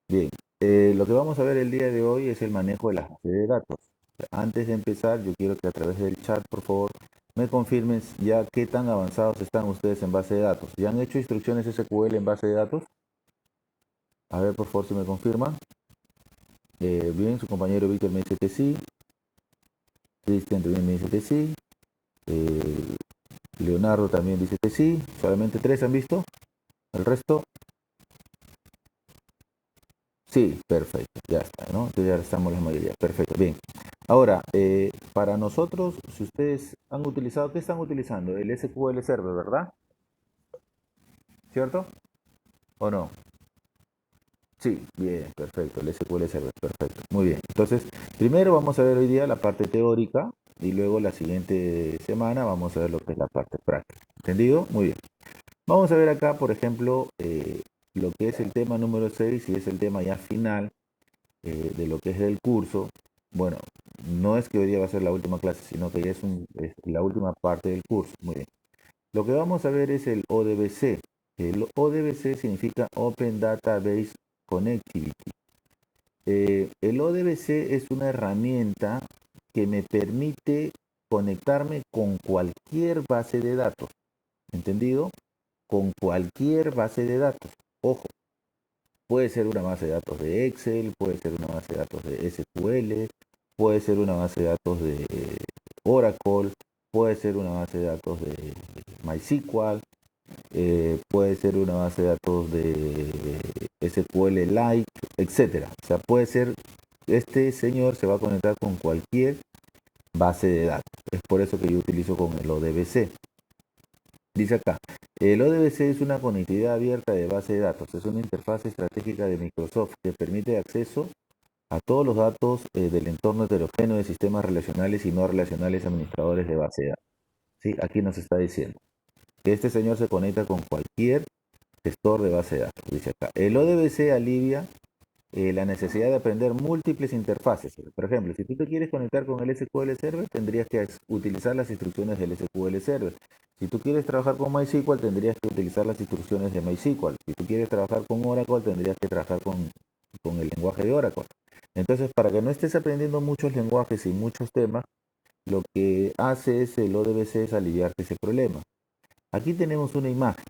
Bien, lo que vamos a ver el día de hoy es el manejo de las bases de datos. Antes de empezar, yo quiero que a través del chat, por favor, me confirmen ya qué tan avanzados están ustedes en base de datos. ¿Ya han hecho instrucciones SQL en base de datos? A ver, por favor, si me confirman. Bien, su compañero Víctor me dice que sí. Cristian también me dice que sí. Eh, Leonardo también dice que sí. Solamente tres han visto. El resto, sí, perfecto. Ya está, ¿no? Entonces ya estamos la mayoría. Perfecto, bien. Ahora, para nosotros, si ustedes han utilizado, ¿qué están utilizando? El SQL Server, ¿verdad? ¿Cierto? ¿O no? Sí, bien, perfecto. El SQL Server, perfecto. Muy bien. Entonces, primero vamos a ver hoy día la parte teórica y luego la siguiente semana vamos a ver lo que es la parte práctica. ¿Entendido? Muy bien. Vamos a ver acá, por ejemplo, lo que es el tema número 6 y es el tema ya final de lo que es el curso. Bueno, no es que hoy día va a ser la última clase, sino que ya es la última parte del curso. Muy bien. Lo que vamos a ver es el ODBC. El ODBC significa Open Database Connectivity. El ODBC es una herramienta que me permite conectarme con cualquier base de datos. ¿Entendido? Con cualquier base de datos. Ojo, puede ser una base de datos de Excel, puede ser una base de datos de SQL, puede ser una base de datos de Oracle, puede ser una base de datos de MySQL, puede ser una base de datos de SQLite, etcétera. O sea, puede ser, este señor se va a conectar con cualquier base de datos. Es por eso que yo utilizo con el ODBC. Dice acá, el ODBC es una conectividad abierta de base de datos. Es una interfaz estratégica de Microsoft que permite acceso a todos los datos del entorno heterogéneo de sistemas relacionales y no relacionales administradores de base de datos. ¿Sí? Aquí nos está diciendo que este señor se conecta con cualquier gestor de base de datos. Dice acá, el ODBC alivia la necesidad de aprender múltiples interfaces. Por ejemplo, si tú te quieres conectar con el SQL Server, tendrías que utilizar las instrucciones del SQL Server. Si tú quieres trabajar con MySQL, tendrías que utilizar las instrucciones de MySQL. Si tú quieres trabajar con Oracle, tendrías que trabajar con el lenguaje de Oracle. Entonces, para que no estés aprendiendo muchos lenguajes y muchos temas, lo que hace es el ODBC es aliviarte ese problema. Aquí tenemos una imagen,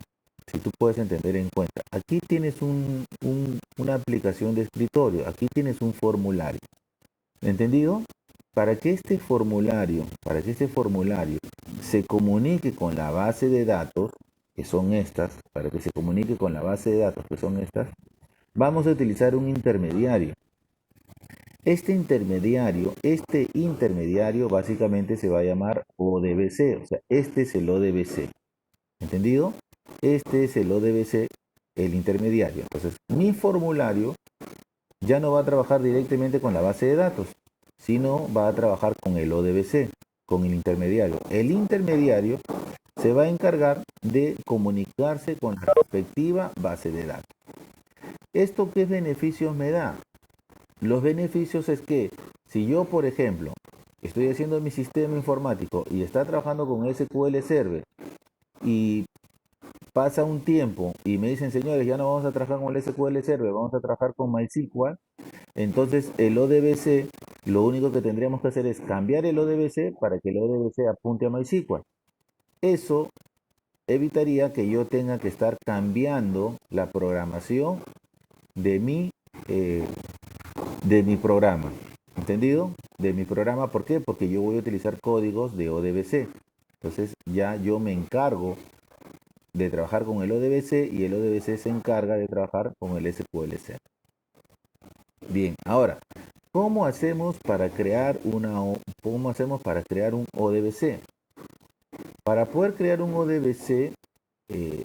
si tú puedes entender en cuenta. Aquí tienes una aplicación de escritorio, aquí tienes un formulario. ¿Entendido? Para que este formulario se comunique con la base de datos, que son estas, para que se comunique con la base de datos, que son estas, vamos a utilizar un intermediario. Este intermediario básicamente se va a llamar ODBC, o sea, este es el ODBC. ¿Entendido? Este es el ODBC, el intermediario. Entonces, mi formulario ya no va a trabajar directamente con la base de datos, sino va a trabajar con el ODBC, con el intermediario. El intermediario se va a encargar de comunicarse con la respectiva base de datos. ¿Esto qué beneficios me da? Los beneficios es que si yo, por ejemplo, estoy haciendo mi sistema informático y está trabajando con SQL Server y pasa un tiempo y me dicen, señores, ya no vamos a trabajar con el SQL Server, vamos a trabajar con MySQL. Entonces, el ODBC, lo único que tendríamos que hacer es cambiar el ODBC para que el ODBC apunte a MySQL. Eso evitaría que yo tenga que estar cambiando la programación de eh, de mi programa. ¿Entendido? De mi programa, ¿por qué? Porque yo voy a utilizar códigos de ODBC. Entonces, ya yo me encargo de trabajar con el ODBC y el ODBC se encarga de trabajar con el SQL. Bien, ahora, ¿cómo hacemos para crear un ODBC? Para poder crear un ODBC,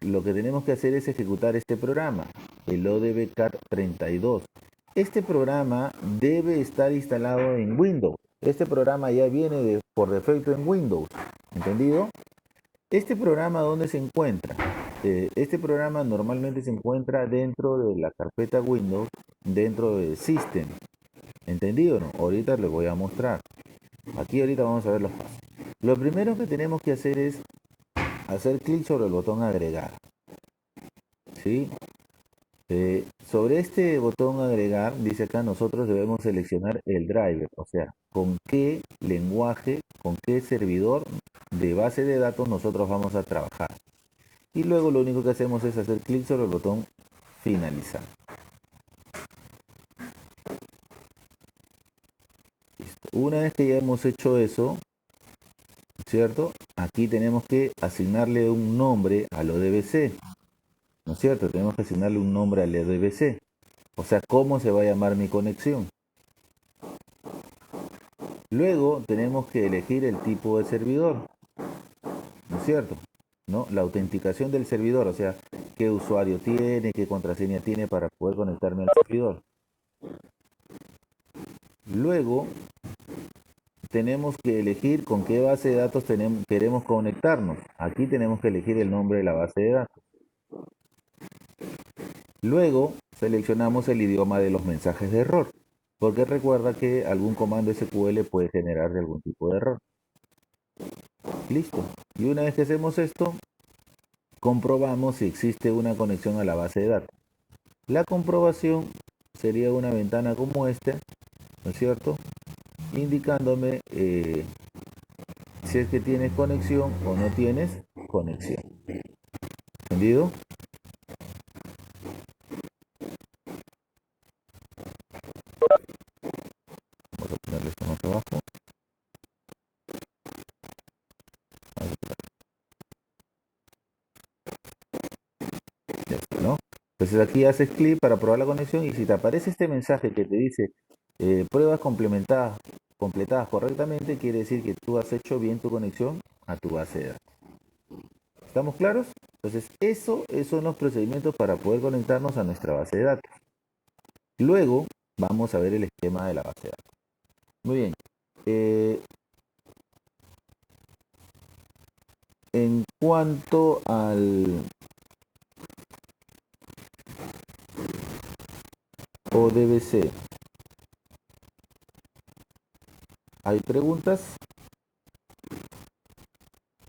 lo que tenemos que hacer es ejecutar este programa, el ODBCAT 32. Este programa debe estar instalado en Windows. Este programa ya viene por defecto en Windows. ¿Entendido? Este programa, ¿dónde se encuentra? Este programa normalmente se encuentra dentro de la carpeta Windows, dentro de System. ¿Entendido o no? Ahorita les voy a mostrar. Aquí ahorita vamos a ver los pasos. Lo primero que tenemos que hacer es hacer clic sobre el botón agregar. ¿Sí? Sobre este botón agregar, dice acá, nosotros debemos seleccionar el driver, o sea, con qué lenguaje, con qué servidor de base de datos nosotros vamos a trabajar. Y luego lo único que hacemos es hacer clic sobre el botón finalizar. Listo. Una vez que ya hemos hecho eso, ¿cierto? Aquí tenemos que asignarle un nombre al ODBC, ¿no es cierto? Tenemos que asignarle un nombre al ODBC, o sea, cómo se va a llamar mi conexión. Luego tenemos que elegir el tipo de servidor, ¿no es cierto? ¿No? La autenticación del servidor, o sea, qué usuario tiene, qué contraseña tiene para poder conectarme al servidor. Luego tenemos que elegir con qué base de datos queremos conectarnos. Aquí tenemos que elegir el nombre de la base de datos. Luego seleccionamos el idioma de los mensajes de error, porque recuerda que algún comando SQL puede generar de algún tipo de error. Listo. Y una vez que hacemos esto, comprobamos si existe una conexión a la base de datos. La comprobación sería una ventana como esta, ¿no es cierto? Indicándome si es que tienes conexión o no tienes conexión. ¿Entendido? Vamos a ponerle esto más abajo. Ya está, ¿no? Entonces aquí haces clic para probar la conexión y si te aparece este mensaje que te dice pruebas completadas correctamente, quiere decir que tú has hecho bien tu conexión a tu base de datos. ¿Estamos claros? Entonces, esos son los procedimientos para poder conectarnos a nuestra base de datos. Luego, vamos a ver el esquema de la base de datos. Muy bien. En cuanto al ODBC, ¿hay preguntas?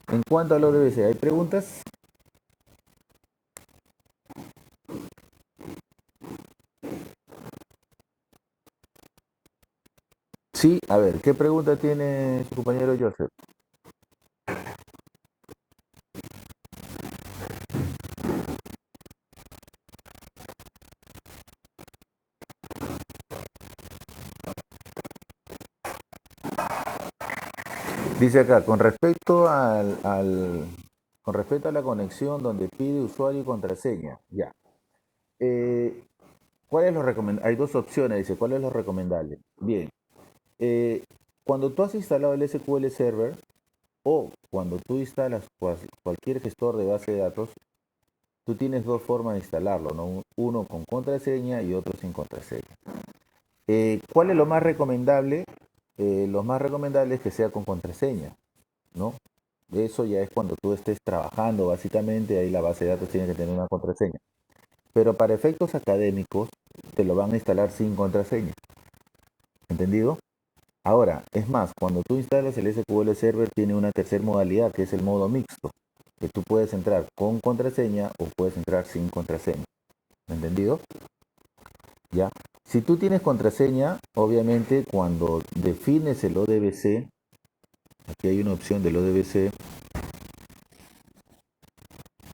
En cuanto al ODBC, ¿hay preguntas? Sí, a ver, ¿qué pregunta tiene su compañero Joseph? Dice acá, con respecto a la conexión donde pide usuario y contraseña, ya. Eh, ¿Cuál es lo recomendable? Hay dos opciones, dice, ¿cuál es lo recomendable? Bien, eh, cuando tú has instalado el SQL Server o cuando tú instalas cualquier gestor de base de datos, tú tienes dos formas de instalarlo, ¿no? Uno con contraseña y otro sin contraseña. ¿Cuál es lo más recomendable? Lo más recomendable es que sea con contraseña, ¿no? Eso ya es cuando tú estés trabajando, básicamente, ahí la base de datos tiene que tener una contraseña. Pero para efectos académicos, te lo van a instalar sin contraseña. ¿Entendido? Ahora, es más, cuando tú instalas el SQL Server, tiene una tercera modalidad, que es el modo mixto, que tú puedes entrar con contraseña o puedes entrar sin contraseña. ¿Entendido? ¿Ya? Si tú tienes contraseña, obviamente cuando defines el ODBC, aquí hay una opción del ODBC,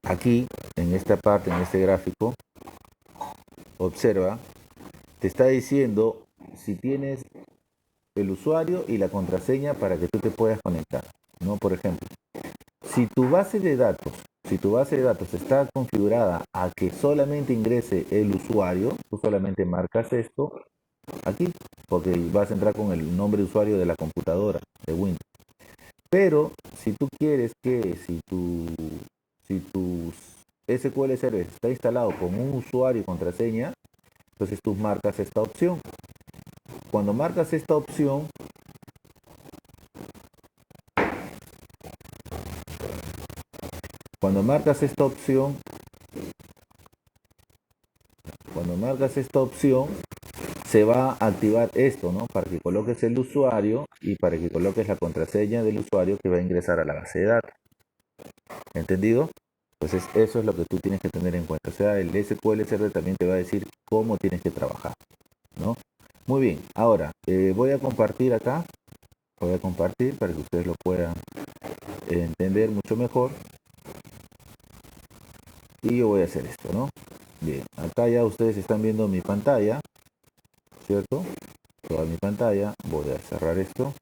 aquí, en esta parte, en este gráfico, observa, te está diciendo si tienes el usuario y la contraseña para que tú te puedas conectar, ¿no? Por ejemplo, si tu base de datos, si tu base de datos está configurada a que solamente ingrese el usuario, tú solamente marcas esto aquí, porque vas a entrar con el nombre de usuario de la computadora de Windows. Pero si tú quieres que si tu SQL Server está instalado con un usuario y contraseña, entonces tú marcas esta opción. Cuando marcas esta opción, cuando marcas esta opción, cuando marcas esta opción, se va a activar esto, ¿no? Para que coloques el usuario y para que coloques la contraseña del usuario que va a ingresar a la base de datos. ¿Entendido? Entonces, eso es lo que tú tienes que tener en cuenta. O sea, el SQL Server también te va a decir cómo tienes que trabajar, ¿no? Muy bien, ahora voy a compartir acá, voy a compartir para que ustedes lo puedan entender mucho mejor. Y yo voy a hacer esto, ¿no? Bien, acá ya ustedes están viendo mi pantalla, ¿cierto? Toda mi pantalla, voy a cerrar esto.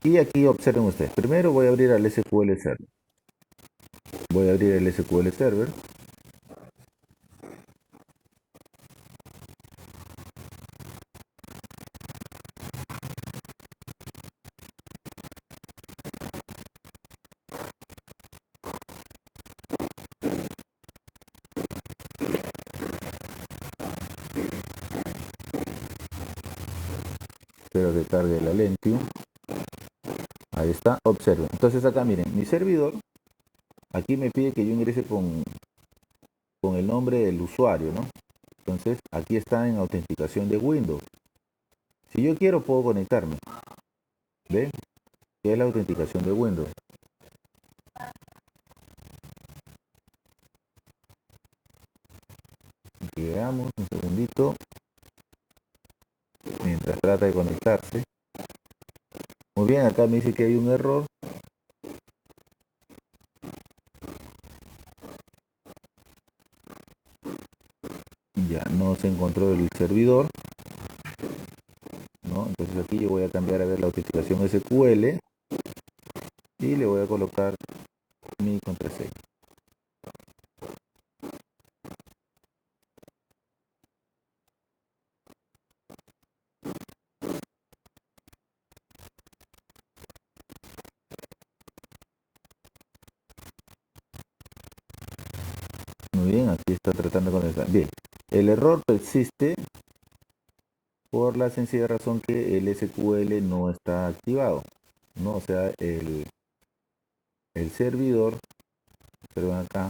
Y aquí observen ustedes, primero voy a abrir al SQL Server. Voy a abrir el SQL Server. Espero que cargue la Lentium. Ahí está, observen. Entonces acá miren, mi servidor, aquí me pide que yo ingrese con el nombre del usuario, ¿no? Entonces aquí está en autenticación de Windows. Si yo quiero puedo conectarme. ¿Ven? ¿Qué es la autenticación de Windows? Aquí veamos un segundito. Mientras trata de conectarse. Muy bien, acá me dice que hay un error. Ya no se encontró el servidor, ¿no? Entonces aquí yo voy a cambiar a ver la autenticación SQL y le voy a colocar mi contraseña. Muy bien, aquí está tratando de conectar. Bien, el error persiste por la sencilla razón que el SQL no está activado, ¿no? O sea, el servidor, observen acá,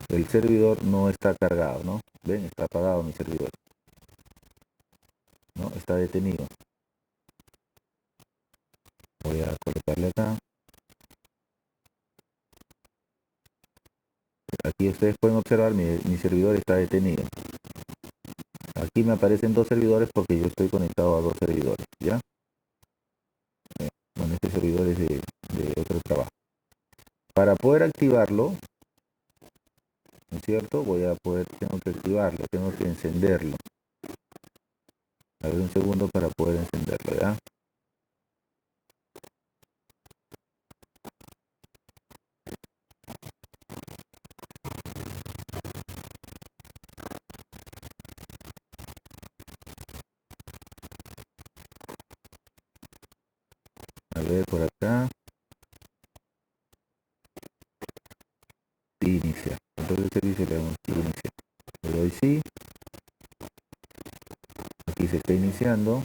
el servidor no está cargado, ¿no? Ven, está apagado mi servidor, ¿no? Está detenido. Voy a colocarle acá. Aquí ustedes pueden observar, mi servidor está detenido. Aquí me aparecen dos servidores porque yo estoy conectado a dos servidores, ¿ya? Bueno, este servidor es de otro trabajo. Para poder activarlo, ¿no es cierto? Tengo que activarlo, tengo que encenderlo. A ver un segundo para poder encenderlo, ¿ya? A ver por acá. Iniciar. Entonces el servicio le damos iniciar. Le doy sí. Aquí se está iniciando.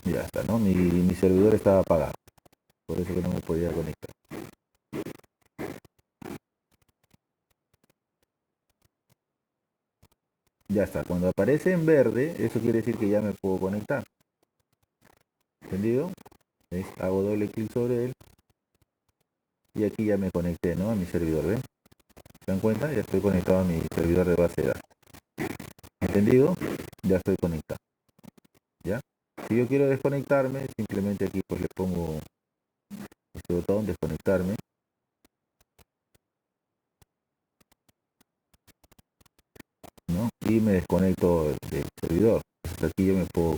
Ya está, ¿no? Mi servidor estaba apagado. Por eso que no me podía conectar. Ya está. Cuando aparece en verde, eso quiere decir que ya me puedo conectar. ¿Entendido? ¿Ves? Hago doble clic sobre él. Y aquí ya me conecté, ¿no? A mi servidor, ¿ven? ¿Se dan cuenta? Ya estoy conectado a mi servidor de base de datos. ¿Entendido? Ya estoy conectado. ¿Ya? Si yo quiero desconectarme, simplemente aquí pues le pongo este botón, desconectarme. ¿No? Y me desconecto del servidor. Entonces aquí yo me puedo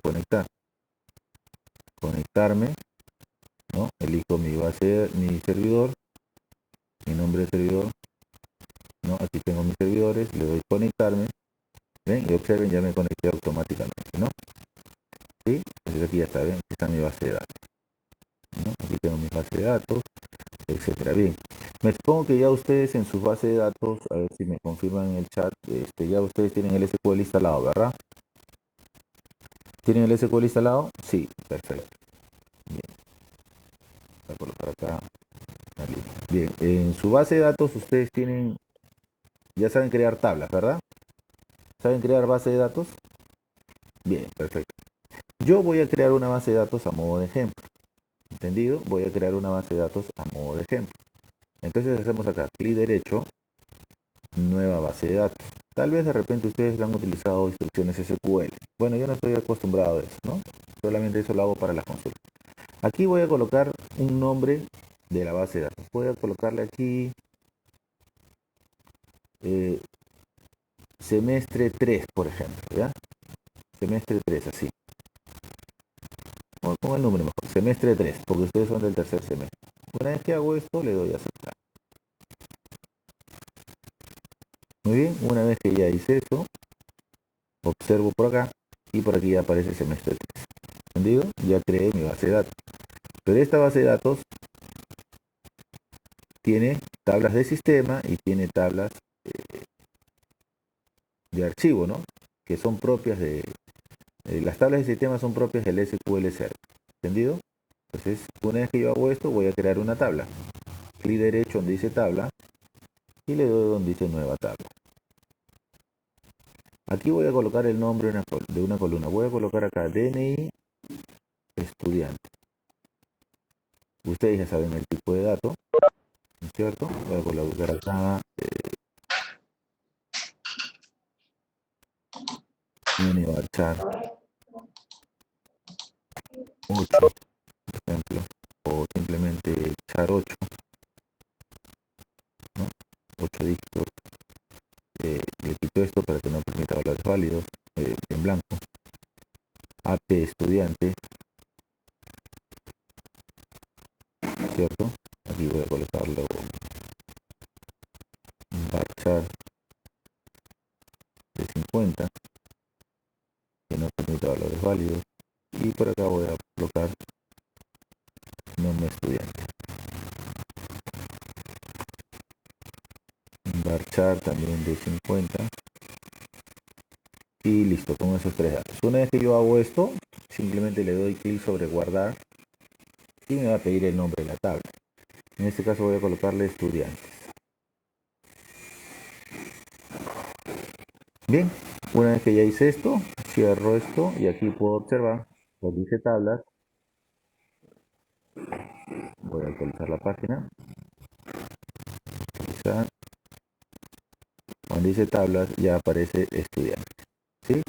conectarme, ¿no? Elijo mi servidor, mi nombre de servidor, ¿no? Aquí tengo mis servidores, le doy conectarme, ¿ven? Y observen, ya me conecté automáticamente, ¿no? ¿Sí? Entonces aquí ya está, ¿ven? Aquí está mi base de datos, ¿no? Aquí tengo mi base de datos, etcétera. Bien, me supongo que ya ustedes en su base de datos, a ver si me confirman en el chat, ya ustedes tienen el SQL instalado, ¿verdad? ¿Tienen el SQL instalado? Sí, perfecto. Bien, voy a colocar acá. Bien, en su base de datos ustedes ya saben crear tablas, ¿verdad? ¿Saben crear base de datos? Bien, perfecto. Yo voy a crear una base de datos a modo de ejemplo, ¿Entendido? Voy a crear una base de datos a modo de ejemplo. Entonces hacemos acá, clic derecho, nueva base de datos. Tal vez de repente ustedes han utilizado instrucciones SQL. Bueno, yo no estoy acostumbrado a eso, ¿no? Solamente eso lo hago para las consultas. Aquí voy a colocar un nombre de la base de datos. Voy a colocarle aquí semestre 3, por ejemplo, ¿ya? Semestre 3, así. Con el número mejor, semestre 3, porque ustedes son del tercer semestre. Una vez que hago esto, le doy a aceptar. Muy bien, una vez que ya hice eso, observo por acá y por aquí ya aparece semestre 3. ¿Entendido? Ya creé mi base de datos. Pero esta base de datos tiene tablas de sistema y tiene tablas de archivo, ¿no? Que son propias de... las tablas de sistema son propias del SQL Server. ¿Entendido? Entonces, una vez que yo hago esto, voy a crear una tabla. Clic derecho donde dice tabla y le doy donde dice nueva tabla. Aquí voy a colocar el nombre de una columna. Voy a colocar acá DNI estudiante. Ustedes ya saben el tipo de dato, ¿no es cierto? Voy a colocar acá Univarchar 8, por ejemplo, o simplemente char 8, ¿no? 8 dígitos. Le quito esto para que no permita valores válidos en blanco. AP estudiante, ¿cierto? Aquí voy a colocarlo varchar de 50, que no permita valores válidos. Y por acá voy a colocar nombre estudiante. Varchar también de 50. Y listo, con esos tres datos. Una vez que yo hago esto, simplemente le doy clic sobre guardar y me va a pedir el nombre de la tabla. En este caso voy a colocarle estudiantes. Bien, una vez que ya hice esto, cierro esto y aquí puedo observar, donde dice tablas, voy a actualizar la página, actualizar, donde dice tablas ya aparece estudiantes, ¿sí?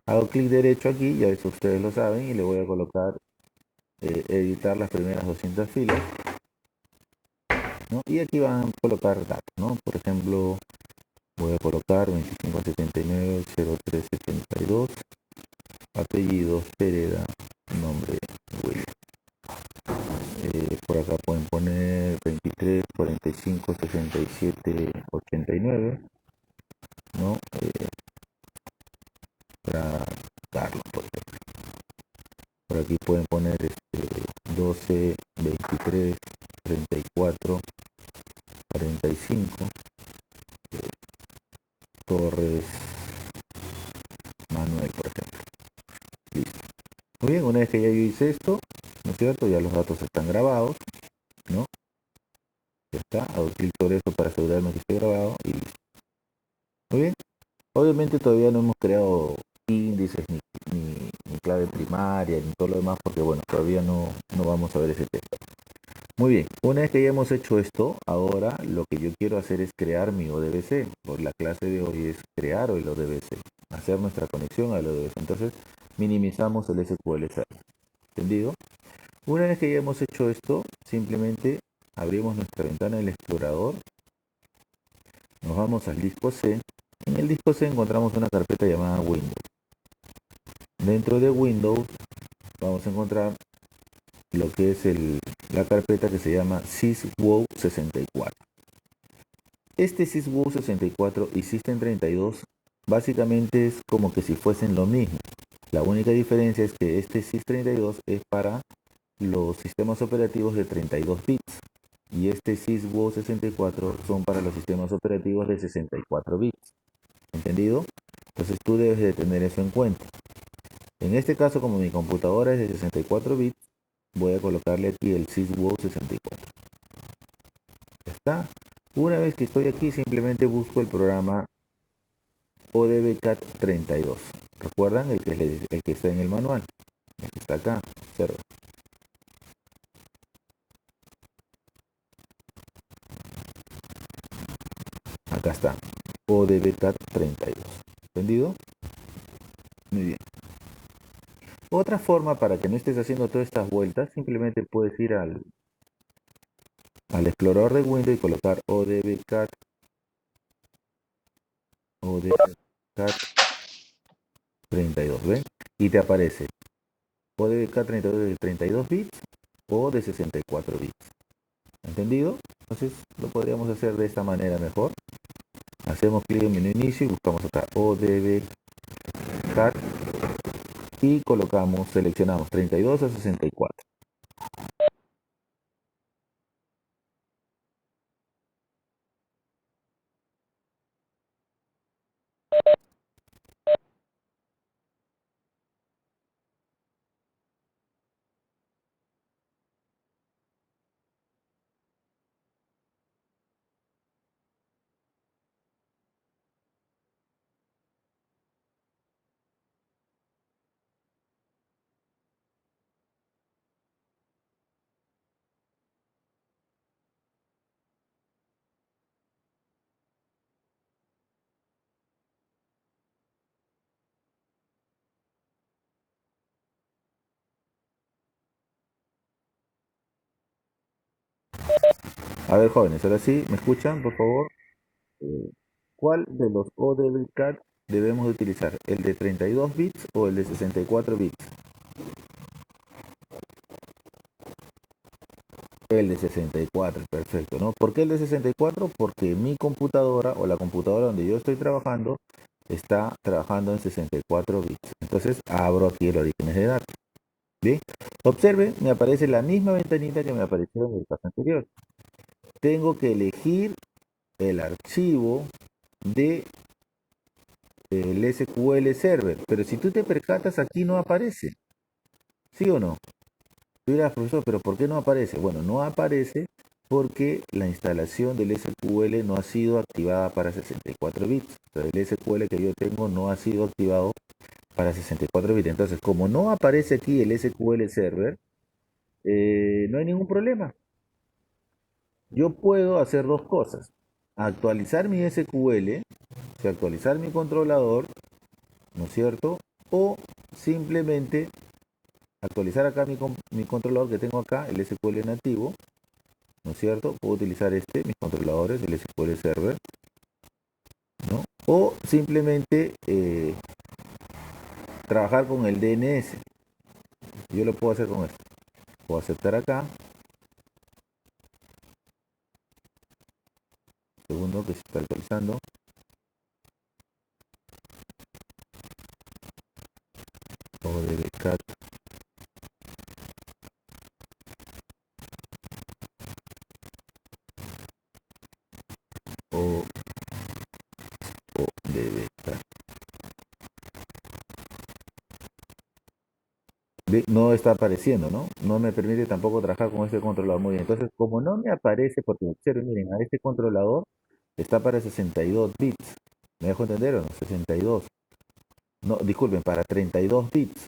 Hago clic derecho aquí, ya eso ustedes lo saben, y le voy a colocar editar las primeras 200 filas, ¿no? Y aquí van a colocar datos, ¿no? Por ejemplo, voy a colocar 2579-0372, apellidos Pereda, nombre William. Por acá pueden poner 23, 45, 67, 89, ¿no? Para Carlos, por ejemplo. Por aquí pueden poner 12, 23, 34, 45, Torres Manuel, por ejemplo. Listo. Muy bien, una vez que ya yo hice esto, ¿no es cierto? Ya los datos están grabados, ¿no? Ya está, hago clic sobre esto para asegurarme que esté grabado y listo. Muy bien. Obviamente todavía no hemos creado índices ni clave primaria ni todo lo demás porque bueno, todavía no vamos a ver ese tema. Muy bien, una vez que ya hemos hecho esto, ahora lo que yo quiero hacer es crear mi ODBC. Por la clase de hoy es crear el ODBC, hacer nuestra conexión al ODBC. Entonces minimizamos el SQL Server. ¿Entendido? Una vez que ya hemos hecho esto, simplemente abrimos nuestra ventana del explorador, nos vamos al disco C. En el disco C encontramos una carpeta llamada Windows. Dentro de Windows vamos a encontrar lo que es la carpeta que se llama syswow64. Este syswow64 y system32 básicamente es como que si fuesen lo mismo. La única diferencia es que este sys32 es para los sistemas operativos de 32 bits y este syswow64 son para los sistemas operativos de 64 bits. ¿Entendido? Entonces tú debes de tener eso en cuenta. En este caso, como mi computadora es de 64 bits, voy a colocarle aquí el syswow64. Ya está. Una vez que estoy aquí, simplemente busco el programa ODBCAT32. ¿Recuerdan? El que está en el manual. El que está acá. Observa. Acá está. ODBCAT 32. ¿Entendido? Muy bien. Otra forma para que no estés haciendo todas estas vueltas, simplemente puedes ir al explorador de Windows y colocar ODBCAT 32, ¿ven? Y te aparece ODBCAT 32 de 32 bits o de 64 bits. ¿Entendido? Entonces lo podríamos hacer de esta manera mejor. Hacemos clic en menú inicio y buscamos acá ODBCAT y seleccionamos 32 a 64. A ver, jóvenes, ahora sí, ¿me escuchan, por favor? Eh, ¿Cuál de los ODBCAT debemos de utilizar? ¿El de 32 bits o el de 64 bits? El de 64, perfecto, ¿no? ¿Por qué el de 64? Porque mi computadora o la computadora donde yo estoy trabajando está trabajando en 64 bits. Entonces abro aquí el orígenes de datos. Bien, observe, me aparece la misma ventanita que me apareció en el caso anterior. Tengo que elegir el archivo de el SQL Server, pero si tú te percatas aquí no aparece, ¿sí o no? Tú dirás, profesor, pero ¿por qué no aparece? Bueno, no aparece porque la instalación del SQL no ha sido activada para 64 bits. O sea, el SQL que yo tengo no ha sido activado para 64 bits. Entonces, como no aparece aquí el SQL Server, no hay ningún problema. Yo puedo hacer dos cosas. Actualizar mi SQL, o sea, actualizar mi controlador, ¿no es cierto? O simplemente actualizar acá mi controlador que tengo acá, el SQL nativo, ¿no es cierto? Puedo utilizar mis controladores, el SQL Server, ¿no? O simplemente trabajar con el DNS. Yo lo puedo hacer con esto. Puedo aceptar acá. Segundo que se está actualizando. ODBCAT. ODBCAT. No está apareciendo, ¿no? No me permite tampoco trabajar con este controlador. Muy bien. Entonces, como no me aparece, porque observen, miren, a este controlador está para 62 bits. ¿Me dejo entender o no? 62. No, disculpen, para 32 bits.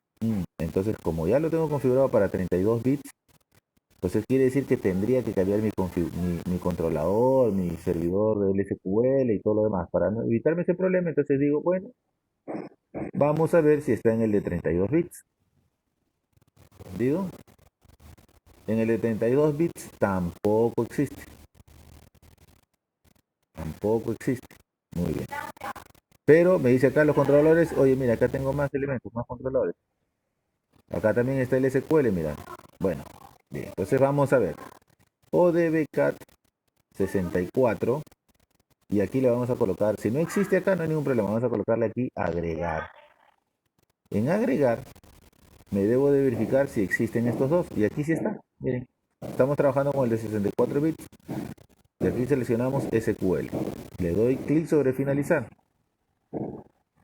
Entonces, como ya lo tengo configurado para 32 bits, entonces quiere decir que tendría que cambiar mi controlador, mi servidor del SQL y todo lo demás. Para no evitarme ese problema, entonces digo, bueno, vamos a ver si está en el de 32 bits. Digo, en el de 32 bits tampoco existe. Tampoco existe. Muy bien. Pero me dice acá los controladores, oye, mira, acá tengo más elementos, más controladores. Acá también está el SQL, mira. Bueno, bien, entonces vamos a ver. ODBCAT 64 y aquí le vamos a colocar, si no existe acá no hay ningún problema, vamos a colocarle aquí agregar. En agregar me debo de verificar si existen estos dos y aquí sí está, miren, estamos trabajando con el de 64 bits y aquí seleccionamos SQL. Le doy clic sobre finalizar.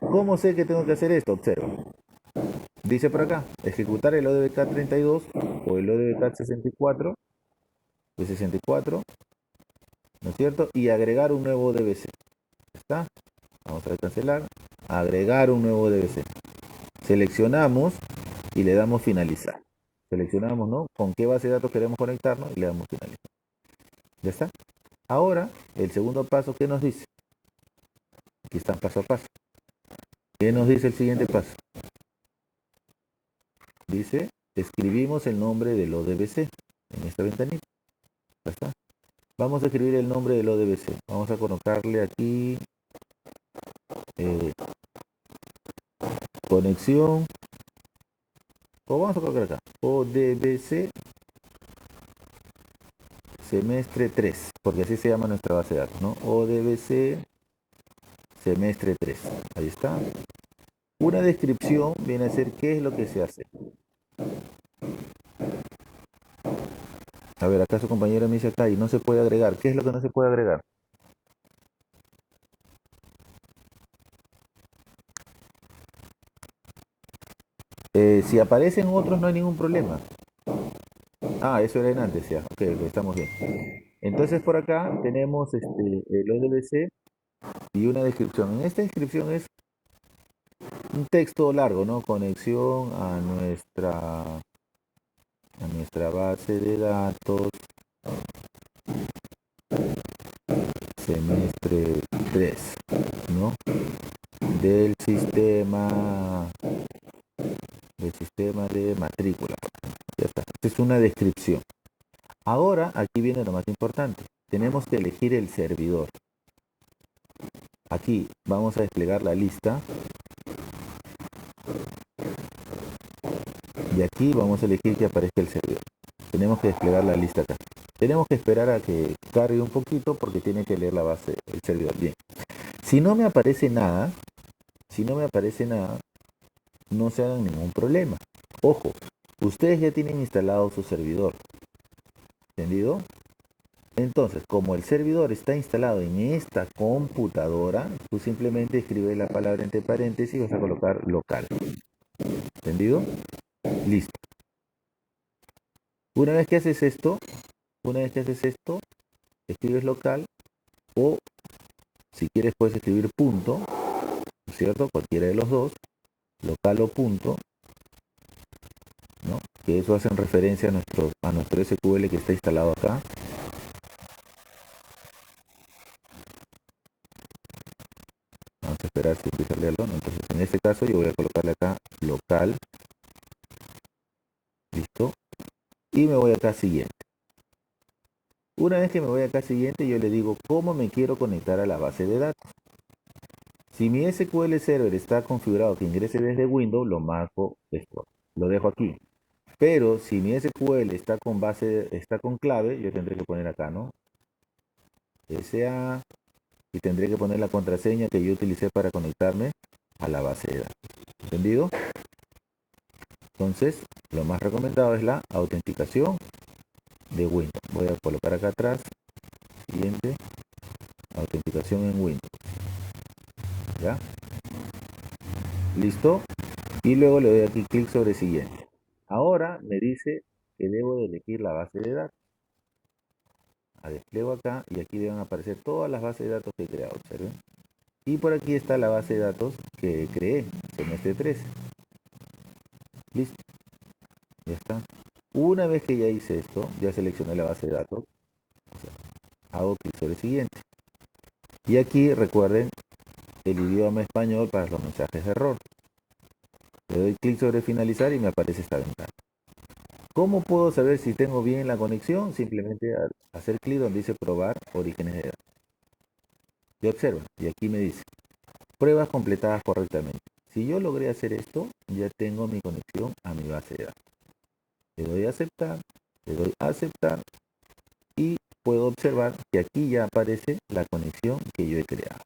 ¿Cómo sé que tengo que hacer esto? Observa. Dice por acá, ejecutar el ODBCAT 32 o el ODBCAT 64 de 64, ¿no es cierto? Y agregar un nuevo DBC. ¿Está? Vamos a cancelar. Agregar un nuevo DBC. Seleccionamos y le damos finalizar. Seleccionamos, ¿no? Con qué base de datos queremos conectarnos y le damos finalizar. ¿Ya está? Ahora, el segundo paso, ¿qué nos dice? Aquí están paso a paso. ¿Qué nos dice el siguiente paso? Dice, escribimos el nombre del ODBC en esta ventanita. Ya está. Vamos a escribir el nombre del ODBC. Vamos a colocarle aquí conexión, o vamos a colocar acá, ODBC semestre 3, porque así se llama nuestra base de datos, ¿no? ODBC semestre 3. Ahí está. Una descripción viene a ser qué es lo que se hace. A ver, acá su compañera me dice acá y no se puede agregar. ¿Qué es lo que no se puede agregar? Si aparecen otros no hay ningún problema. Ah, eso era en antes ya. Ok, estamos bien. Entonces por acá tenemos el ODBC y una descripción. En esta descripción es un texto largo, ¿no? Conexión a nuestra base de datos semestre 3, ¿no? Del sistema de matrícula. Ya está. Esta es una descripción. Ahora, aquí viene lo más importante. Tenemos que elegir el servidor. Aquí vamos a desplegar la lista. Y aquí vamos a elegir que aparezca el servidor. Tenemos que desplegar la lista acá. Tenemos que esperar a que cargue un poquito porque tiene que leer la base, el servidor. Bien. Si no me aparece nada, no se hagan ningún problema. Ojo, ustedes ya tienen instalado su servidor. ¿Entendido? Entonces, como el servidor está instalado en esta computadora, tú simplemente escribes la palabra entre paréntesis y vas a colocar local. ¿Entendido? Listo. Una vez que haces esto, escribes local o si quieres puedes escribir punto, ¿no es cierto? Cualquiera de los dos, local o punto, ¿no? Que eso hace referencia a nuestro SQL que está instalado acá. Vamos a esperar si empieza a leerlo, ¿no? Entonces en este caso yo voy a colocarle acá local, listo, y me voy acá siguiente. Una vez que me voy acá siguiente, yo le digo cómo me quiero conectar a la base de datos. Si mi SQL Server está configurado que ingrese desde Windows, lo marco esto, lo dejo aquí. Pero si mi SQL está con clave, yo tendré que poner acá, ¿no? SA y tendré que poner la contraseña que yo utilicé para conectarme a la base de datos. ¿Entendido? Entonces, lo más recomendado es la autenticación de Windows. Voy a colocar acá atrás, siguiente, autenticación en Windows. ¿Ya? ¿Listo? Y luego le doy aquí clic sobre siguiente. Ahora me dice que debo de elegir la base de datos. La despliego acá y aquí deben aparecer todas las bases de datos que he creado. ¿Observen? Y por aquí está la base de datos que creé, semestre 13. Listo. Ya está. Una vez que ya hice esto, ya seleccioné la base de datos, o sea, hago clic sobre siguiente. Y aquí recuerden el idioma español para los mensajes de error. Le doy clic sobre finalizar y me aparece esta ventana. ¿Cómo puedo saber si tengo bien la conexión? Simplemente al hacer clic donde dice probar orígenes de datos. Y observa, y aquí me dice pruebas completadas correctamente. Si yo logré hacer esto, ya tengo mi conexión a mi base de datos. Le doy a aceptar y puedo observar que aquí ya aparece la conexión que yo he creado.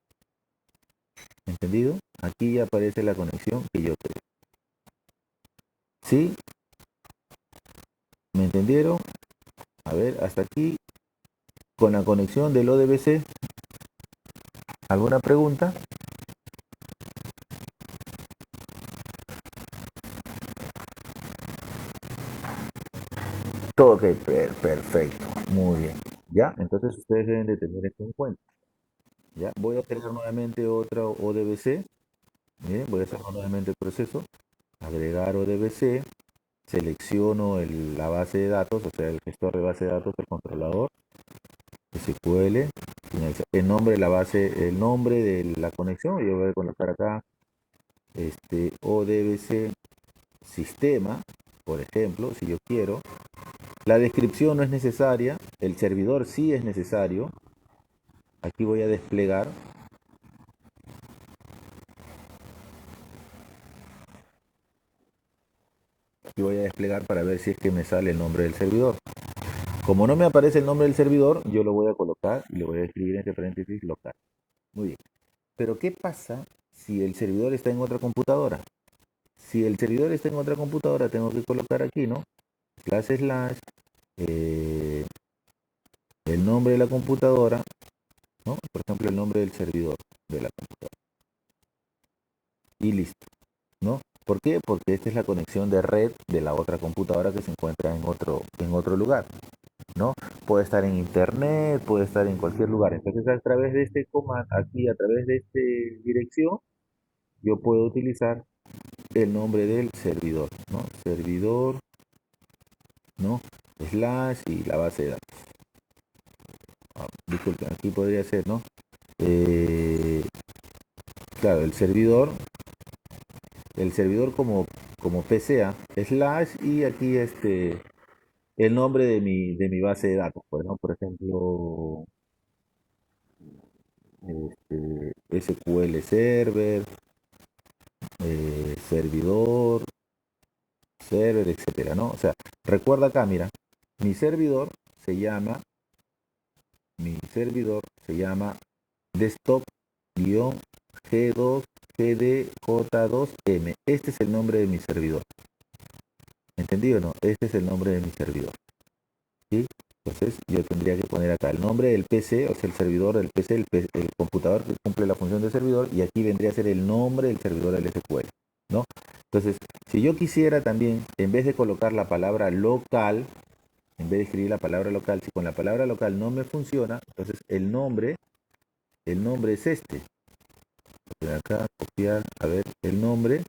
¿Entendido? Aquí ya aparece la conexión que yo creé. ¿Sí? ¿Me entendieron? A ver, hasta aquí con la conexión del ODBC. ¿Alguna pregunta? Todo ok, perfecto. Muy bien. ¿Ya? Entonces ustedes deben de tener esto en cuenta. ¿Ya? Voy a crear nuevamente otra ODBC. Bien, voy a hacer nuevamente el proceso. Agregar ODBC. Selecciono la base de datos, o sea, el gestor de base de datos, el controlador. SQL, finalizar. El nombre de la base, el nombre de la conexión, yo voy a colocar acá ODBC sistema, por ejemplo, si yo quiero. La descripción no es necesaria, el servidor sí es necesario. Aquí voy a desplegar. Aquí voy a desplegar para ver si es que me sale el nombre del servidor. Como no me aparece el nombre del servidor, yo lo voy a colocar y le voy a escribir entre paréntesis local. Muy bien. Pero ¿qué pasa si el servidor está en otra computadora? Si el servidor está en otra computadora, tengo que colocar aquí, ¿no? // eh, el nombre de la computadora, ¿no? Por ejemplo, el nombre del servidor de la computadora. Y listo, ¿no? ¿Por qué? Porque esta es la conexión de red de la otra computadora que se encuentra en otro lugar, ¿no? Puede estar en internet, puede estar en cualquier lugar. Entonces, a través de este comando, aquí a través de esta dirección, yo puedo utilizar el nombre del servidor, ¿no? Servidor, ¿no? / y la base de datos. Disculpen, aquí podría ser, ¿no? Eh, claro, el servidor como PCA, / y aquí el nombre de mi base de datos, pues, ¿no? Por ejemplo, SQL Server, servidor, server, etcétera, ¿no? O sea, recuerda acá, mira, mi servidor se llama, mi servidor se llama desktop-g2gdj2m. Este es el nombre de mi servidor. ¿Entendido o no? Este es el nombre de mi servidor. ¿Sí? Entonces yo tendría que poner acá el nombre del PC, o sea, el servidor del PC, el computador que cumple la función de servidor, y aquí vendría a ser el nombre del servidor del SQL, ¿no? Entonces, si yo quisiera también, en vez de colocar la palabra local, en vez de escribir la palabra local, si con la palabra local no me funciona, entonces el nombre es este. Voy acá, copiar, a ver, el nombre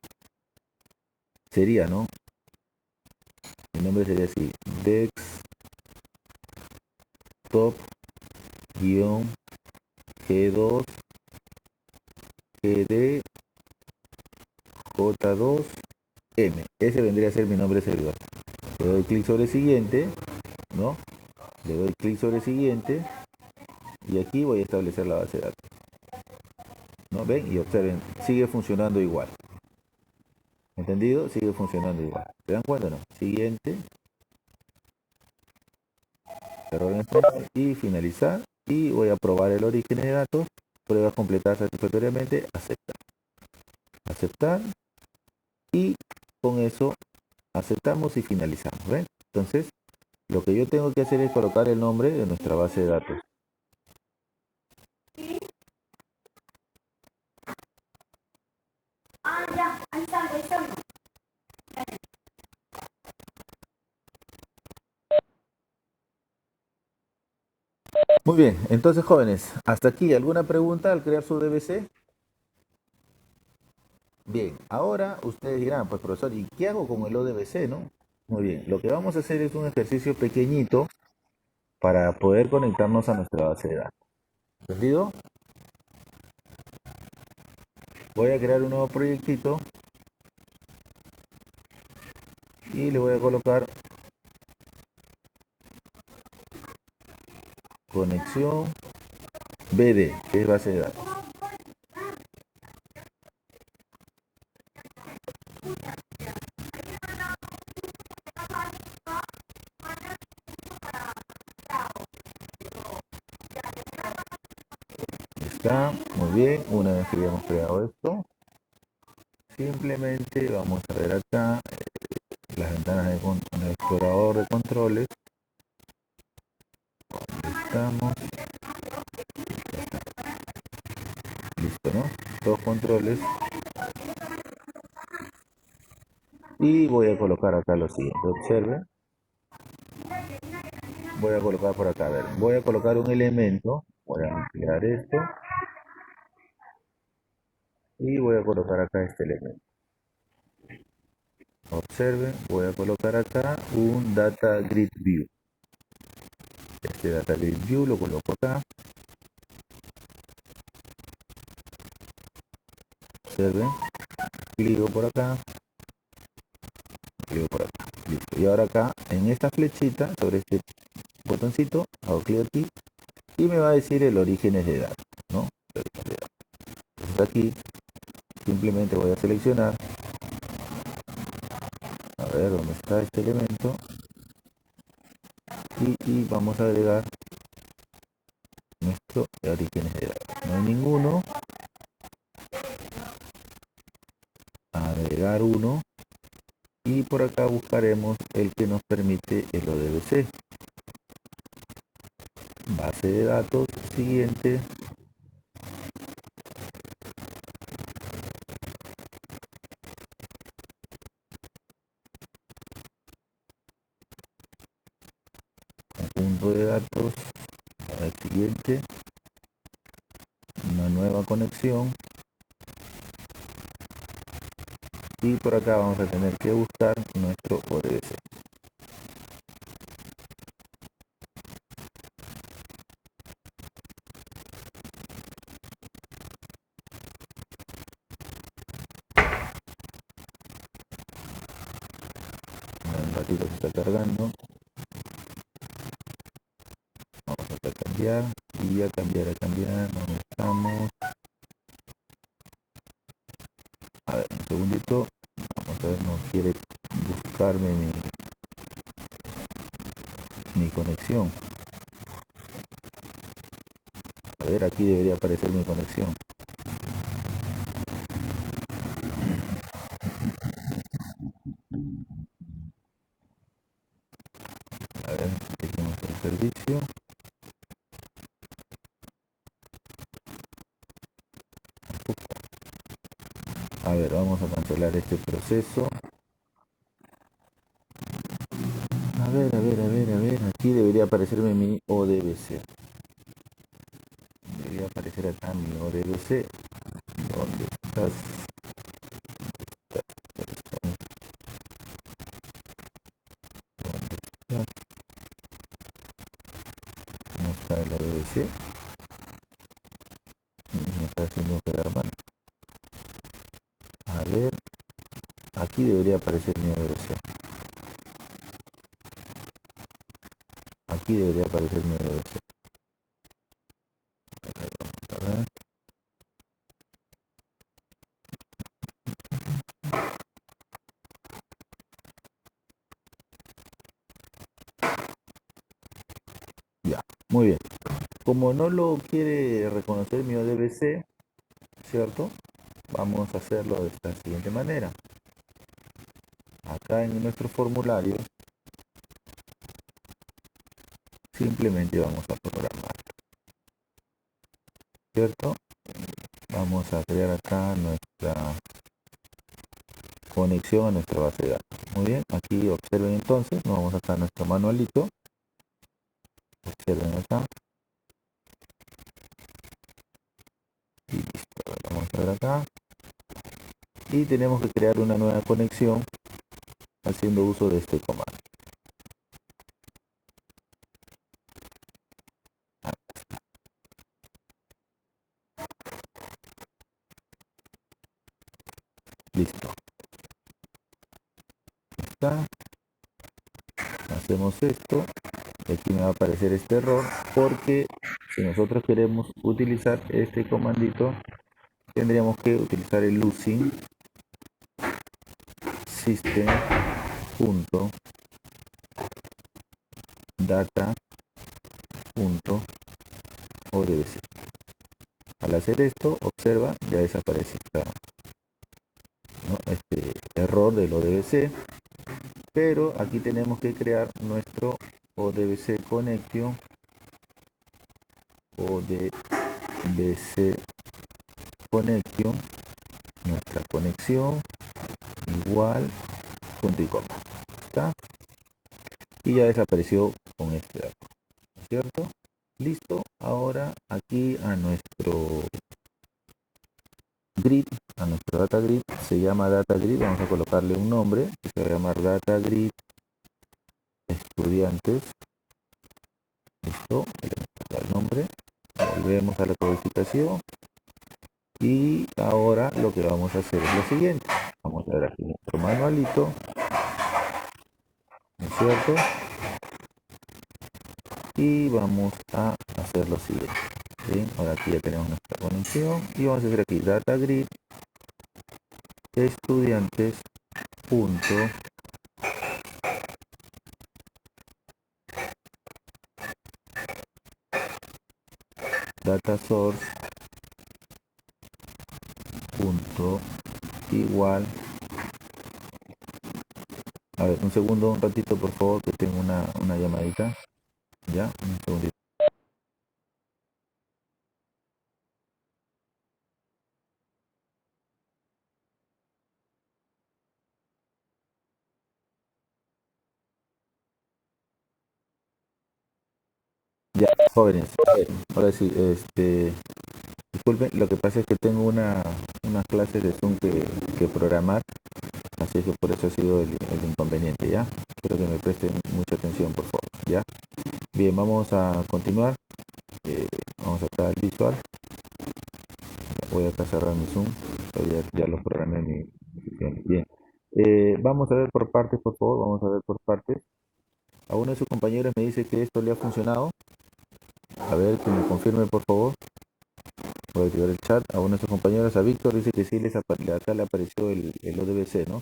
sería, ¿no? El nombre sería así, desktop-g2 gdj2m. Ese vendría a ser mi nombre de servidor. Le doy clic sobre siguiente, ¿no? Le doy clic sobre siguiente y aquí voy a establecer la base de datos, ¿no? Ven y observen, sigue funcionando igual. ¿Entendido? Sigue funcionando igual. ¿Se dan cuenta o no? Siguiente, cerrar en espacio y finalizar. Y voy a probar el origen de datos. Prueba completar satisfactoriamente. Aceptar. Aceptar. Y con eso aceptamos y finalizamos. ¿Ven? Entonces, lo que yo tengo que hacer es colocar el nombre de nuestra base de datos. Muy bien, entonces jóvenes, hasta aquí, ¿alguna pregunta al crear su DBC? Bien, ahora ustedes dirán, pues profesor, ¿y qué hago con el ODBC, no? Muy bien, lo que vamos a hacer es un ejercicio pequeñito para poder conectarnos a nuestra base de datos. ¿Entendido? Voy a crear un nuevo proyectito y le voy a colocar conexión BD, que es base de datos. Está muy bien, una vez que hayamos creado esto, simplemente vamos a ver acá las ventanas de explorador de controles. Estamos, listo, ¿no? Dos controles. Y voy a colocar acá lo siguiente, observe. Voy a colocar por acá, a ver, voy a colocar un elemento, voy a ampliar esto y voy a colocar acá este elemento. Observen, voy a colocar acá un data grid view. este data grid view, lo coloco acá. Observen, clico por acá, clico por acá, listo. Y ahora acá, en esta flechita, sobre este botoncito, hago clic aquí, y me va a decir el origen de datos, ¿no? Entonces aquí, simplemente voy a seleccionar, a ver dónde está este elemento, y vamos a agregar nuestro origen de datos. No hay ninguno, agregar uno, y por acá buscaremos el que nos permite el ODBC. Base de datos, siguiente. Conjunto de datos, el siguiente. Una nueva conexión. Y por acá vamos a tener que buscar nuestro ODBC. Un ratito se está cargando. Vamos a cambiar y a cambiar, ¿dónde estamos? A ver, un segundito. Vamos a ver, no quiere buscarme mi conexión. A ver, aquí debería aparecer mi conexión. A ver, seguimos el servicio. A ver, vamos a cancelar este proceso. A ver. Aquí debería aparecerme mi ODBC. Debería aparecer acá mi ODBC. ¿Dónde estás? ¿Dónde estás? ¿No está el ODBC? Me está haciendo quedar mal. A ver, aquí debería aparecer mi ODBC. Aquí debería aparecer mi ODBC. A ver. Ya, muy bien. Como no lo quiere reconocer mi ODBC, ¿cierto? Vamos a hacerlo de esta siguiente manera. Acá en nuestro formulario, simplemente vamos a programar, ¿cierto? Vamos a crear acá nuestra conexión a nuestra base de datos. Muy bien, aquí observen entonces, nos vamos acá a nuestro manualito. Observen acá. Y listo, vamos a ver acá. Y tenemos que crear una nueva conexión haciendo uso de este comando. Listo. Está. Hacemos esto. Y aquí me va a aparecer este error porque si nosotros queremos utilizar este comandito, tendríamos que utilizar el using system.data.odbc. Al hacer esto, observa, ya desaparece este error del ODBC, pero aquí tenemos que crear nuestro ODBC connection, nuestra conexión igual punto y coma, ¿está? Y ya desapareció con este dato, ¿cierto? Listo, ahora aquí a nuestro grid, a nuestro data grid, se llama data grid, vamos a colocarle un nombre que se va a llamar data grid estudiantes Listo, le vamos a dar el nombre, volvemos a la codificación y ahora lo que vamos a hacer es lo siguiente. Vamos a ver aquí nuestro manualito, ¿no es cierto? Y vamos a hacer lo siguiente. Bien, ahora aquí ya tenemos nuestra conexión y vamos a hacer aquí data grid estudiantes punto data source punto igual. A ver, un segundo, un ratito por favor, que tengo una llamadita. Ya, un segundito. Ya, jóvenes, a ver, ahora sí, disculpen, lo que pasa es que tengo unas clases de Zoom que programar, así que por eso ha sido el inconveniente, ¿ya? Quiero que me presten mucha atención, por favor, ¿ya? Bien, vamos a continuar. Vamos acá al visual. Voy acá a cerrar mi Zoom. Ya lo programé en mi sesión. Bien. Vamos a ver por partes, por favor. Vamos a ver por partes. A uno de sus compañeros me dice que esto le ha funcionado. A ver, que me confirme, por favor. Voy a activar el chat. A uno de sus compañeros, a Víctor, dice que sí, acá le apareció el ODBC, ¿no?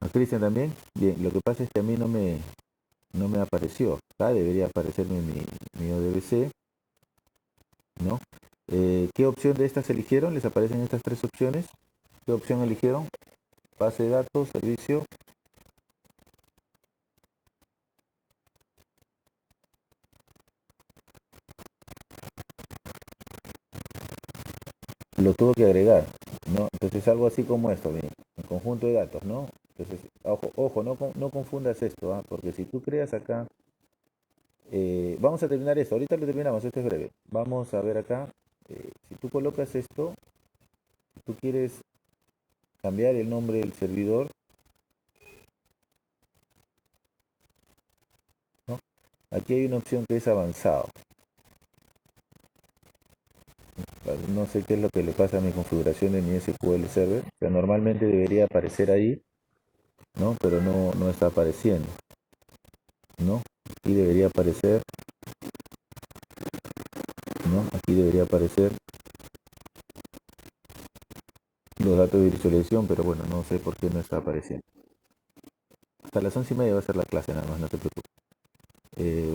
A Cristian también. Bien, lo que pasa es que a mí no me apareció. Acá debería aparecerme mi ODBC, ¿no? ¿Qué opción de estas eligieron? ¿Les aparecen estas tres opciones? ¿Qué opción eligieron? Base de datos, servicio. Lo tuvo que agregar, ¿no? Entonces algo así como esto, bien, un conjunto de datos, ¿no? Entonces, ojo, no confundas esto, ¿ah? Porque si tú creas acá, vamos a terminar esto, ahorita lo terminamos, esto es breve. Vamos a ver acá, si tú colocas esto, si tú quieres cambiar el nombre del servidor, ¿no? Aquí hay una opción que es avanzado. No sé qué es lo que le pasa a mi configuración de mi SQL Server, pero normalmente debería aparecer ahí, ¿no? Pero no está apareciendo, ¿no? Aquí debería aparecer, ¿no? Aquí debería aparecer los datos de visualización, pero bueno, no sé por qué no está apareciendo. Hasta las 11:30 va a ser la clase, nada más, no te preocupes.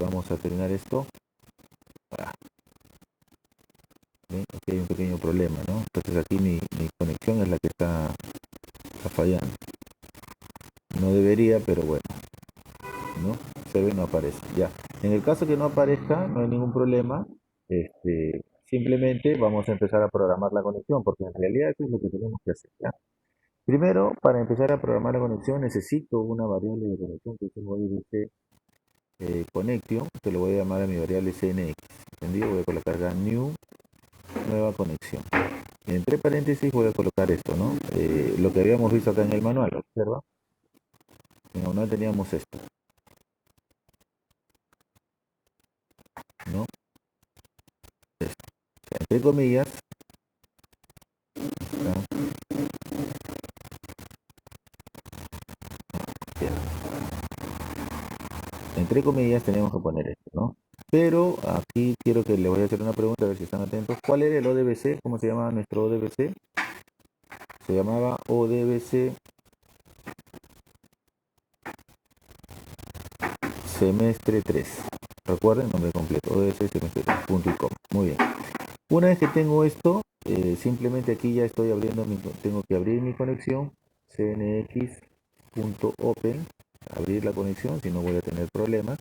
Vamos a terminar esto. ¿Ven? Aquí hay un pequeño problema, ¿no? Entonces aquí mi conexión es la que está fallando. No debería, pero bueno, ¿no? Se ve, no aparece. Ya. En el caso que no aparezca, no hay ningún problema. Simplemente vamos a empezar a programar la conexión, porque en realidad eso es lo que tenemos que hacer, ¿ya? Primero, para empezar a programar la conexión, necesito una variable de conexión que se voy a decir connection, que lo voy a llamar a mi variable cnx. ¿Entendido? Voy a colocar acá new, nueva conexión. Entre paréntesis voy a colocar esto, ¿no? Lo que habíamos visto acá en el manual, observa. En el manual teníamos esto, ¿no? Esto. Entre comillas, ¿no? Entre comillas tenemos que poner esto, ¿no? Pero aquí quiero que le voy a hacer una pregunta, a ver si están atentos. ¿Cuál era el ODBC? ¿Cómo se llamaba nuestro ODBC? Se llamaba ODBC semestre 3. Recuerden, nombre completo, ODBC semestre 3, punto y coma. Muy bien. Una vez que tengo esto, simplemente aquí ya estoy abriendo, tengo que abrir mi conexión, cnx.open, abrir la conexión, si no voy a tener problemas.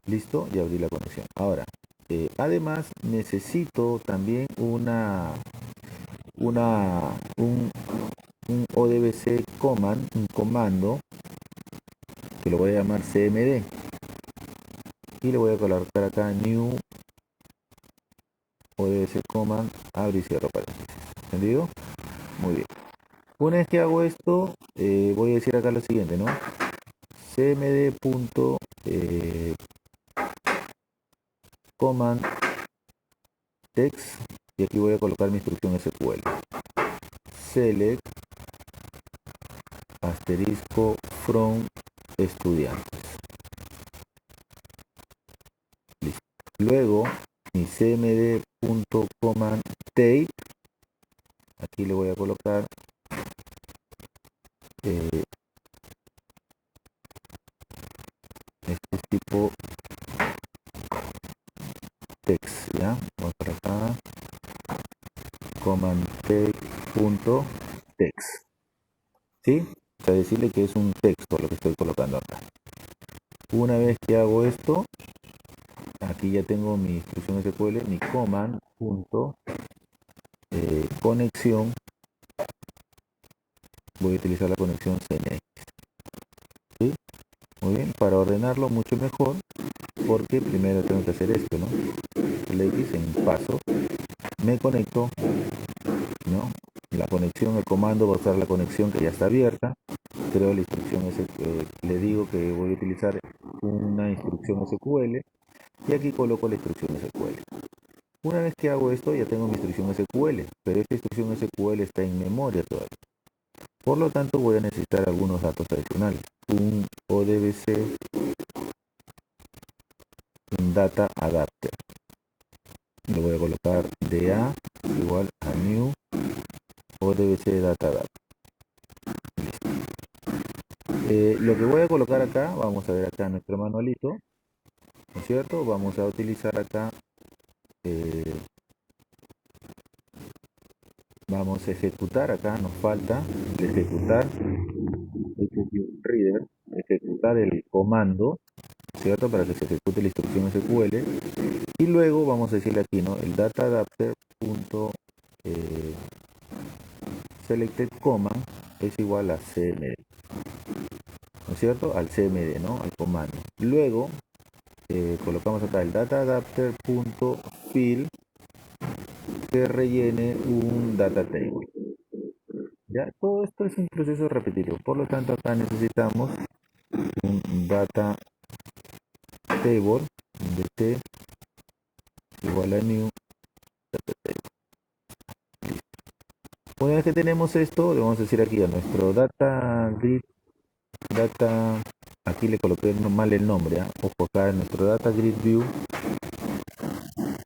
Listo, y abrí la conexión. Ahora, además necesito también un ODBC command, un comando, que lo voy a llamar cmd. Y le voy a colocar acá new ODBC command, abre y cierro paréntesis. ¿Entendido? Muy bien. Una vez que hago esto, voy a decir acá lo siguiente, ¿no? cmd. eh, command text, y aquí voy a colocar mi instrucción SQL. Select asterisco from estudiantes. Listo. Luego mi cmd.command tape, aquí le voy a colocar este tipo text, ya, vamos por acá, command tape.text, ¿sí? O sea, decirle que es un texto lo que estoy colocando acá. Una vez que hago esto, aquí ya tengo mi instrucción SQL, mi command punto conexión, voy a utilizar la conexión CNX, ¿sí? Muy bien, para ordenarlo mucho mejor, porque primero tengo que hacer esto, ¿no? El X en paso, me conecto, ¿no? La conexión, el comando va a usar la conexión que ya está abierta, creo la instrucción le digo que voy a utilizar una instrucción SQL y aquí coloco la instrucción SQL. Una vez que hago esto ya tengo mi instrucción SQL, pero esta instrucción SQL está en memoria todavía. Por lo tanto voy a necesitar algunos datos adicionales. Un ODBC, un data adapter. Le voy a colocar DA igual a new ODBC data adapter. Lo que voy a colocar acá, vamos a ver acá nuestro manualito, ¿no es cierto? Vamos a utilizar acá, eh, vamos a ejecutar acá, nos falta ejecutar, reader, ejecutar el comando, ¿cierto? Para que se ejecute la instrucción SQL. Y luego vamos a decirle aquí, ¿no? El data adapter punto selected command es igual a cmd, ¿no es cierto? Al cmd, ¿no? Al comando. Luego colocamos acá el data adapter punto fill que rellene un data table. Ya, todo esto es un proceso repetitivo. Por lo tanto, acá necesitamos un data table dt igual a new data table. Una vez que tenemos esto, le vamos a decir aquí a nuestro data grid, data, aquí le coloqué mal el nombre, ¿eh? Ojo, acá en nuestro data grid view,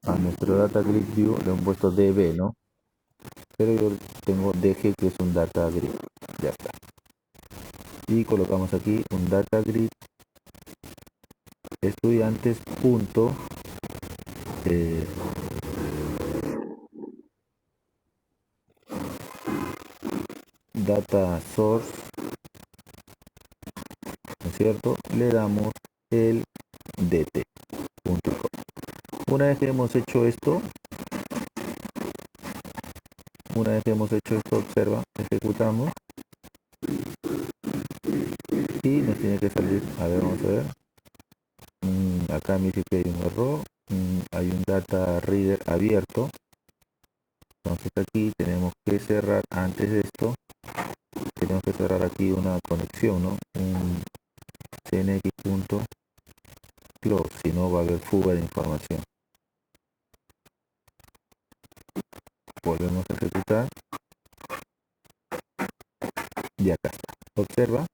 a nuestro data grid view le hemos puesto db, ¿no? Pero yo tengo dg, que es un data grid, ya está. Y colocamos aquí un data grid estudiantes punto data source, ¿no es cierto? Le damos el dt.com. Una vez que hemos hecho esto, observa, ejecutamos y nos tiene que salir, a ver, vamos a ver, acá me dice que hay un error, hay un data reader abierto, entonces aquí tenemos que cerrar, antes de esto, tenemos que cerrar aquí una conexión, ¿no? Un cnx.close, si no va a haber fuga de información. Volvemos a ejecutar y acá está, observa,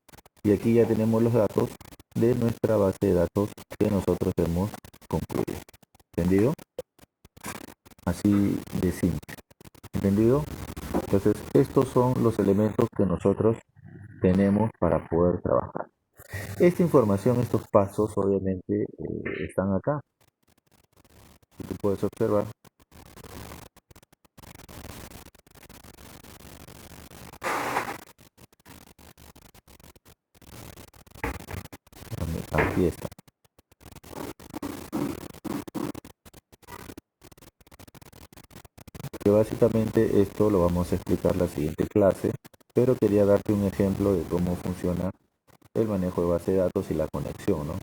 y aquí ya tenemos los datos de nuestra base de datos que nosotros hemos concluido. ¿Entendido? Así de simple. ¿Entendido? Entonces, estos son los elementos que nosotros tenemos para poder trabajar. Esta información, estos pasos, obviamente, están acá. Si tú puedes observar. Aquí está. Que básicamente esto lo vamos a explicar en la siguiente clase, pero quería darte un ejemplo de cómo funciona el manejo de base de datos y la conexión, ¿no?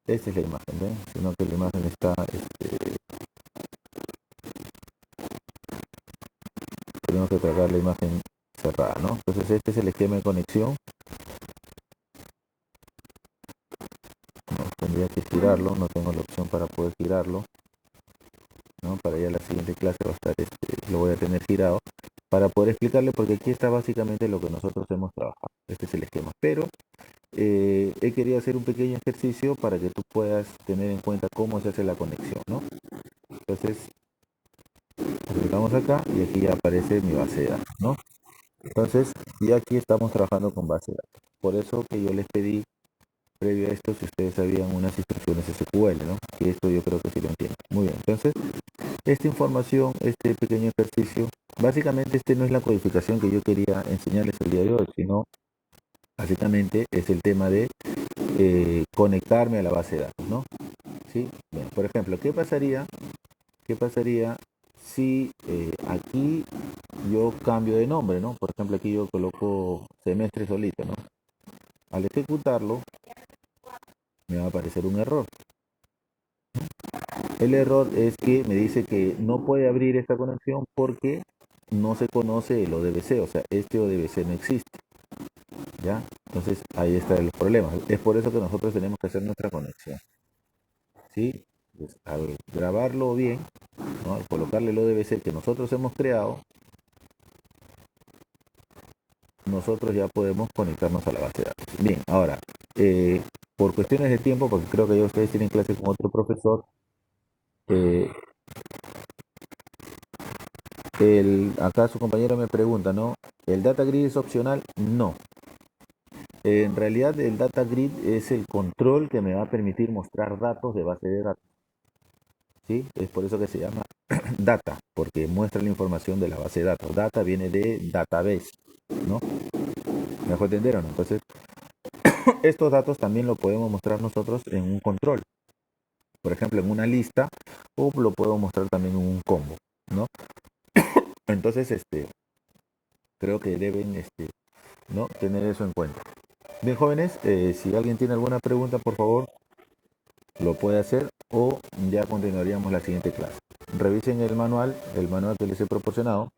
Esta es la imagen, ¿ven? Sino que la imagen está, tenemos que tratar la imagen cerrada, ¿no? Entonces este es el esquema de conexión girarlo, no tengo la opción para poder girarlo, ¿no? Para ya la siguiente clase va a estar, lo voy a tener girado para poder explicarle, porque aquí está básicamente lo que nosotros hemos trabajado. Este es el esquema. Pero he querido hacer un pequeño ejercicio para que tú puedas tener en cuenta cómo se hace la conexión, ¿no? Entonces, aplicamos acá y aquí ya aparece mi base de datos, ¿no? Entonces, ya aquí estamos trabajando con base de datos. Por eso que yo les pedí, previo a esto, si ustedes sabían unas instrucciones SQL, ¿no? Que esto yo creo que sí lo entienden. Muy bien, entonces, esta información, este pequeño ejercicio, básicamente este no es la codificación que yo quería enseñarles el día de hoy, sino básicamente es el tema de conectarme a la base de datos, ¿no? ¿Sí? Bien, por ejemplo, qué pasaría si aquí yo cambio de nombre, ¿no? Por ejemplo, aquí yo coloco semestre solito, ¿no? Al ejecutarlo, me va a aparecer un error. El error es que me dice que no puede abrir esta conexión porque no se conoce el ODBC, o sea, este ODBC no existe, ¿ya? Entonces, ahí está el problema. Es por eso que nosotros tenemos que hacer nuestra conexión, ¿sí? Pues, al grabarlo bien, ¿no? Al colocarle el ODBC que nosotros hemos creado, nosotros ya podemos conectarnos a la base de datos. Bien, ahora, por cuestiones de tiempo, porque creo que ya ustedes tienen clase con otro profesor, eh, acá su compañero me pregunta, ¿no? ¿El data grid es opcional? No. En realidad el data grid es el control que me va a permitir mostrar datos de base de datos. ¿Sí? Es por eso que se llama data, porque muestra la información de la base de datos. Data viene de database, ¿no? ¿Me dejó entender o no? Entonces, estos datos también lo podemos mostrar nosotros en un control. Por ejemplo, en una lista, o lo puedo mostrar también en un combo, ¿no? Entonces, creo que deben, ¿no? Tener eso en cuenta. Bien, jóvenes, si alguien tiene alguna pregunta, por favor, lo puede hacer o ya continuaríamos la siguiente clase. Revisen el manual que les he proporcionado.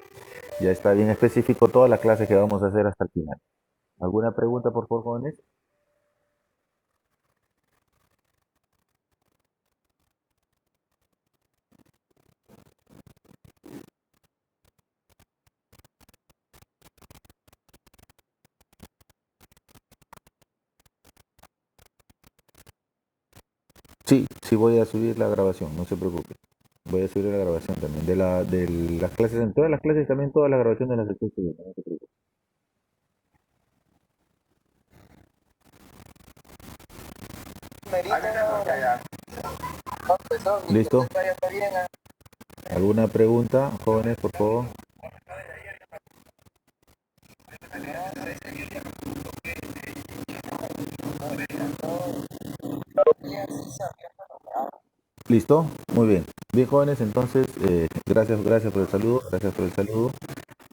Ya está bien específico todas las clases que vamos a hacer hasta el final. ¿Alguna pregunta, por favor, jóvenes? Sí, sí voy a subir la grabación, no se preocupe. Voy a subir la grabación también de las clases, en todas las clases también todas las grabaciones las estoy subiendo, no se preocupe. ¿Listo? ¿Alguna pregunta, jóvenes, por favor? ¿Listo? Muy bien. Bien, jóvenes, entonces, gracias por el saludo, gracias por el saludo.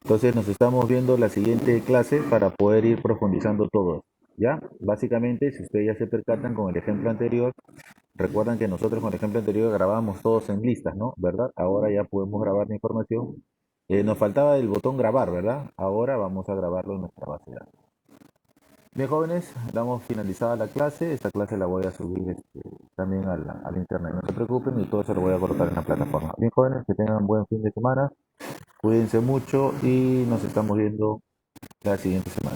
Entonces nos estamos viendo la siguiente clase para poder ir profundizando todo. ¿Ya? Básicamente, si ustedes ya se percatan con el ejemplo anterior, recuerdan que nosotros con el ejemplo anterior grabábamos todos en listas, ¿no? ¿Verdad? Ahora ya podemos grabar la información. Nos faltaba el botón grabar, ¿verdad? Ahora vamos a grabarlo en nuestra base de datos. Bien, jóvenes, damos finalizada la clase. Esta clase la voy a subir también al internet. No se preocupen y todo eso lo voy a colocar en la plataforma. Bien, jóvenes, que tengan un buen fin de semana. Cuídense mucho y nos estamos viendo la siguiente semana.